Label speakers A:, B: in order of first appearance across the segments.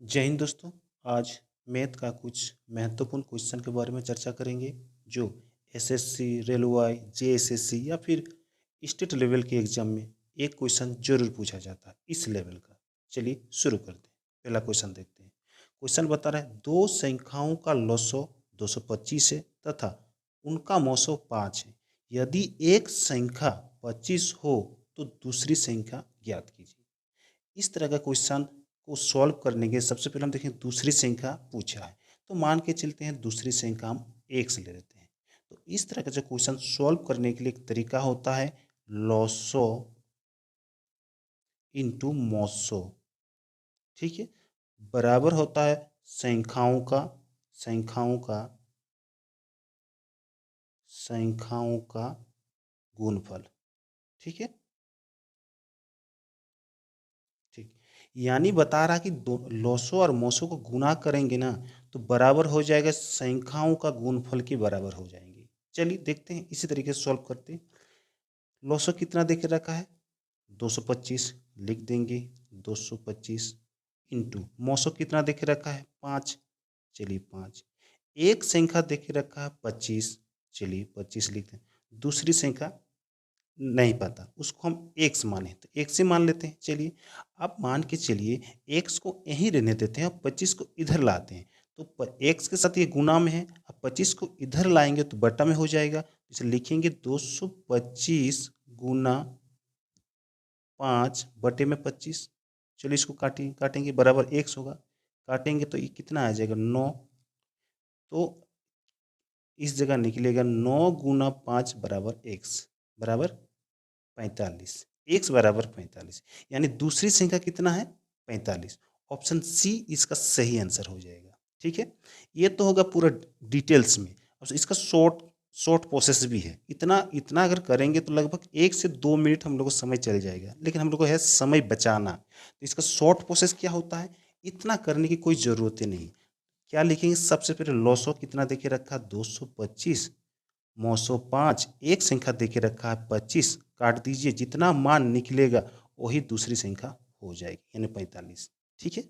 A: जय हिंद दोस्तों। आज मैथ का कुछ महत्वपूर्ण क्वेश्चन के बारे में चर्चा करेंगे जो एसएससी, रेलवे, जेएसएससी या फिर स्टेट लेवल के एग्जाम में एक क्वेश्चन जरूर पूछा जाता है इस लेवल का। चलिए शुरू करते हैं। पहला क्वेश्चन देखते हैं। क्वेश्चन बता रहा है दो संख्याओं का लसो 225 है तथा उनका मौसो 5 है। यदि एक संख्या 25 हो तो दूसरी संख्या ज्ञात कीजिए। इस तरह का क्वेश्चन को सॉल्व करने के सबसे पहले हम देखें दूसरी संख्या पूछा है तो मान के चलते हैं दूसरी संख्या हम एक्स ले लेते हैं। तो इस तरह का जो क्वेश्चन सॉल्व करने के लिए एक तरीका होता है लॉसो इंटू मौसो। ठीक है, बराबर होता है संख्याओं का गुणफल। ठीक है, ठीक। यानी बता रहा कि दो लॉसो और मोसो को गुना करेंगे ना तो बराबर हो जाएगा, संख्याओं का गुणफल के बराबर हो जाएंगे। चलिए देखते हैं, इसी तरीके से सॉल्व करते हैं। लॉसो कितना देके रखा है 225, लिख देंगे 225 इंटू मोसो कितना देके रखा है 5। चलिए 5। एक संख्या देके रखा है 25, चलिए 25 लिखते हैं। दूसरी संख्या नहीं पता, उसको हम एक्स माने तो एक्स ही मान लेते हैं। चलिए अब मान के चलिए एक्स को यहीं रहने देते हैं और 25 को इधर लाते हैं। तो एक्स के साथ ये गुना में है, अब 25 को इधर लाएंगे तो बटा में हो जाएगा। इसे लिखेंगे 225 गुना 5 बटे में 25। चलिए इसको काटेंगे बराबर एक्स होगा। काटेंगे तो ये कितना आ जाएगा 9। तो इस जगह निकलेगा 9 गुना 5 बराबर एक्स बराबर 45। एक्स बराबर 45 यानी दूसरी संख्या कितना है 45। ऑप्शन सी इसका सही आंसर हो जाएगा। ठीक है, ये तो होगा पूरा डिटेल्स में। अब इसका शॉर्ट शॉर्ट प्रोसेस भी है। इतना इतना अगर करेंगे तो लगभग 1 से 2 मिनट हम लोग को समय चल जाएगा, लेकिन हम लोग को है समय बचाना। तो इसका शॉर्ट प्रोसेस क्या होता है, इतना करने की कोई ज़रूरत ही नहीं। क्या लिखेंगे, सबसे पहले लॉसो कितना देके रखा 225, 905 एक संख्या देके रखा है 25, काट दीजिए, जितना मान निकलेगा वही दूसरी संख्या हो जाएगी यानी 45। ठीक है,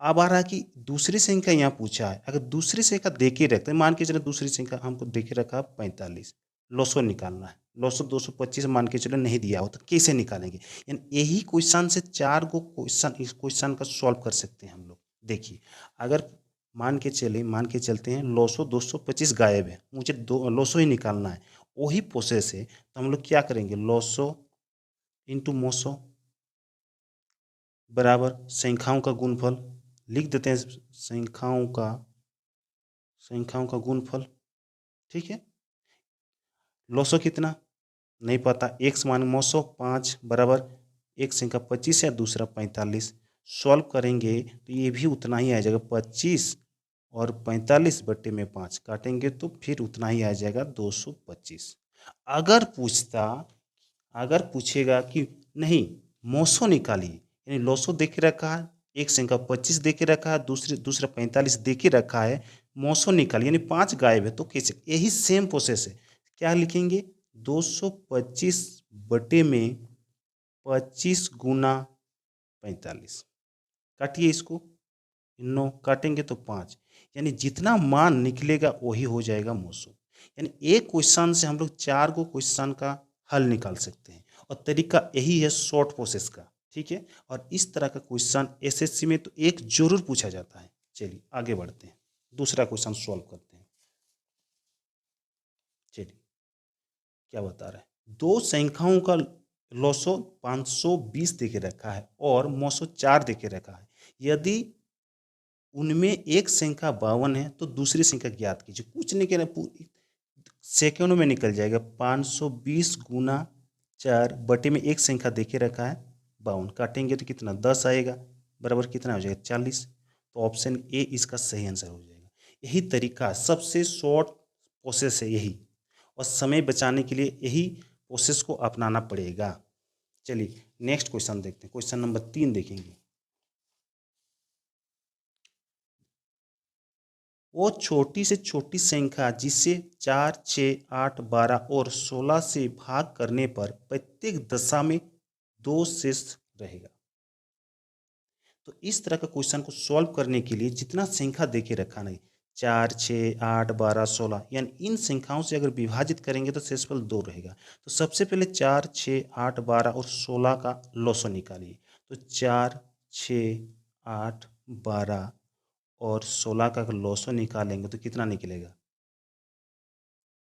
A: अब आ रहा है कि दूसरी संख्या यहाँ पूछा है। अगर दूसरी संख्या देके रखते हैं, मान के चलो दूसरी संख्या हमको देके रखा है 45, लॉसो निकालना है। लॉसो 225 मान के चलो नहीं दिया हो तो कैसे निकालेंगे। यानी यही क्वेश्चन से 4 गो क्वेश्चन इस क्वेश्चन का सॉल्व कर सकते हैं हम लोग। देखिए, अगर मान के चलते हैं लॉसो 225 गायब है, मुझे दो लॉसो ही निकालना है, वही प्रोसेस है। तो हम लोग क्या करेंगे, लॉसो इंटू मोसो बराबर संख्याओं का गुणफल। लिख देते हैं संख्याओं का गुणफल। ठीक है, लॉसो कितना नहीं पता, एक्स मान मोसो 5 बराबर एक संख्या 25 है, दूसरा 45। सॉल्व करेंगे तो ये भी उतना ही आ जाएगा 25 और 45 बटे में 5 काटेंगे तो फिर उतना ही आ जाएगा 225। अगर अगर पूछेगा कि नहीं मोसो निकालिए, यानी लॉसो दे के रखा है, एक संख्या 25 दे के रखा है, दूसरा 45 दे के रखा है, मोसो निकालिए यानी 5 गायब है, तो कैसे, यही सेम प्रोसेस है। क्या लिखेंगे 225 बटे में 25 गुना 45। काटिए इसको, 9 काटेंगे तो 5, यानी जितना मान निकलेगा वही हो जाएगा मोसो। यानी एक क्वेश्चन से हम लोग 4 गो क्वेश्चन का हल निकाल सकते हैं और तरीका यही है शॉर्ट प्रोसेस का। ठीक है, और इस तरह का क्वेश्चन एसएससी में तो एक जरूर पूछा जाता है। चलिए आगे बढ़ते हैं, दूसरा क्वेश्चन सॉल्व करते हैं। चलिए क्या बता रहा है, दो संख्याओं का लॉसो 520 देके रखा है और मोसो 4 देके रखा है। यदि उनमें एक संख्या 52 है तो दूसरी संख्या ज्ञात कीजिए। कुछ नहीं कहना, सेकंडों में निकल जाएगा। 520 गुना 4 बटे में एक संख्या देके रखा है 52, काटेंगे तो कितना 10 आएगा, बराबर कितना हो जाएगा 40। तो ऑप्शन ए इसका सही आंसर हो जाएगा। यही तरीका सबसे शॉर्ट प्रोसेस है यही, और समय बचाने के लिए यही प्रोसेस को अपनाना पड़ेगा। चलिए नेक्स्ट क्वेश्चन देखते हैं, क्वेश्चन नंबर 3 देखेंगे। वो छोटी से छोटी संख्या जिसे 4, 6, 8, 12 और 16 से भाग करने पर प्रत्येक दशा में 2 शेष रहेगा। तो इस तरह का क्वेश्चन को सॉल्व करने के लिए जितना संख्या देके रखा नहीं, 4, 6, 8, 12, 16, यानी इन संख्याओं से अगर विभाजित करेंगे तो शेषफल 2 रहेगा। तो सबसे पहले 4, 6, 8, 12 और 16 का लॉसो निकालिए। तो 4, 6, 8, 12 और 16 का अगर लॉसो निकालेंगे तो कितना निकलेगा?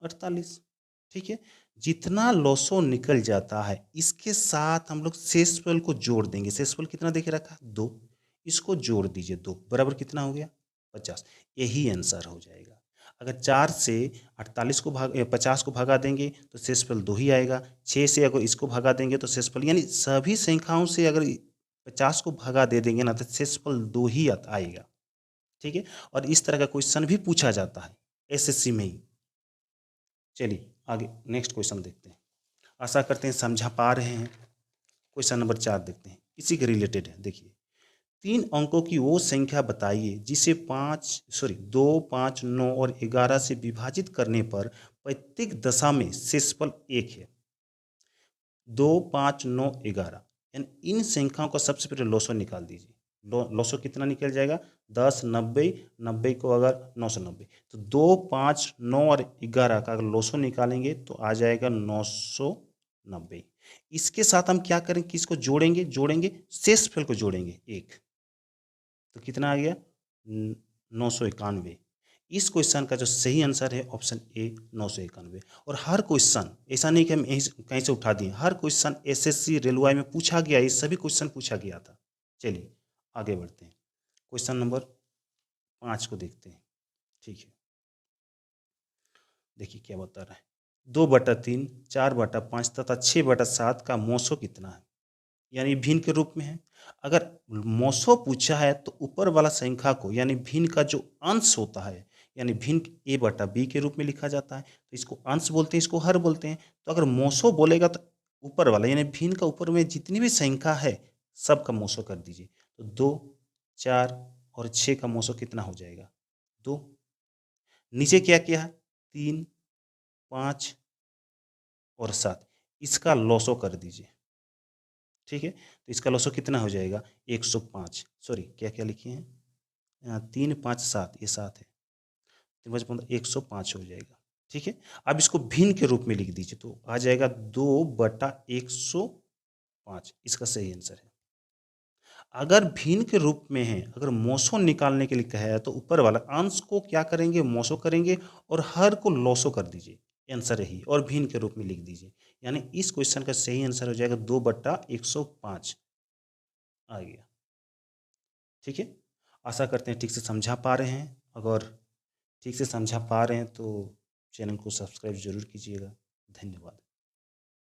A: 48। ठीक है, जितना लॉसो निकल जाता है इसके साथ हम लोग शेषफल को जोड़ देंगे। शेषफल कितना देके रखा? 2। इसको जोड़ दीजिए, 2 बराबर कितना हो गया? 50। यही आंसर हो जाएगा। अगर 4 से 48 को 50 को भगा देंगे तो शेषफल 2 ही आएगा। 6 से अगर इसको भगा देंगे तो शेषफल, यानी सभी संख्याओं से अगर 50 को भगा दे देंगे ना तो शेषफल 2 ही आएगा। ठीक है, और इस तरह का क्वेश्चन भी पूछा जाता है एसएससी में ही। चलिए आगे नेक्स्ट क्वेश्चन देखते हैं। आशा करते हैं समझा पा रहे हैं। क्वेश्चन नंबर 4 देखते हैं, इसी के रिलेटेड है। देखिए, 3 अंकों की वो संख्या बताइए जिसे 2, 5, 9 और 11 से विभाजित करने पर प्रत्येक दशा में शेषफल 1 है। 2, 5, 9, 11, यानी इन संख्याओं का सबसे पहले लॉसो निकाल दीजिए। लॉसो कितना निकल जाएगा? 10, 90, 90 को अगर 990, तो 2, 5, 9 और 11 का अगर लॉसो निकालेंगे तो आ जाएगा 990। इसके साथ हम क्या करेंगे? किसको जोड़ेंगे शेषफल को जोड़ेंगे 1। तो कितना आ गया? 991। इस क्वेश्चन का जो सही आंसर है ऑप्शन ए 991। और हर क्वेश्चन ऐसा नहीं कि हम कहीं से उठा दिए, हर क्वेश्चन एसएससी रेलवे में पूछा गया, ये सभी क्वेश्चन पूछा गया था। चलिए आगे बढ़ते हैं, क्वेश्चन नंबर 5 को देखते हैं। ठीक है, देखिए क्या बता रहा है। 2/3, 4/5 तथा 6/7 का मोसो कितना है? यानी भिन्न के रूप में है। अगर मोसो पूछा है तो ऊपर वाला संख्या को, यानी भिन्न का जो अंश होता है, यानी भिन्न a/b के रूप में लिखा जाता है, तो इसको अंश बोलते हैं, इसको हर बोलते हैं। तो अगर मोसो बोलेगा तो ऊपर वाला, यानी भिन्न का ऊपर में जितनी भी संख्या है सब का मोसो कर दीजिए। तो 2, 4 और 6 का मोसो कितना हो जाएगा? 2। नीचे क्या किया है? 3, 5 और 7, इसका लॉसो कर दीजिए। ठीक है, तो इसका लॉसो कितना हो जाएगा? 105। सॉरी, क्या क्या लिखे हैं? 3, 5, 7, ये 7 है। 105 हो जाएगा। ठीक है, अब इसको भिन्न के रूप में लिख दीजिए तो आ जाएगा 2/105। इसका सही आंसर है। अगर भिन्न के रूप में है, अगर मोसो निकालने के लिए कहा है तो ऊपर वाला अंश को क्या करेंगे? मोसो करेंगे और हर को लॉसो कर दीजिए, आंसर यही, और भिन्न के रूप में लिख दीजिए। यानी इस क्वेश्चन का सही आंसर हो जाएगा 2/105 आ गया। ठीक है, आशा करते हैं ठीक से समझा पा रहे हैं। अगर ठीक से समझा पा रहे हैं तो चैनल को सब्सक्राइब जरूर कीजिएगा। धन्यवाद।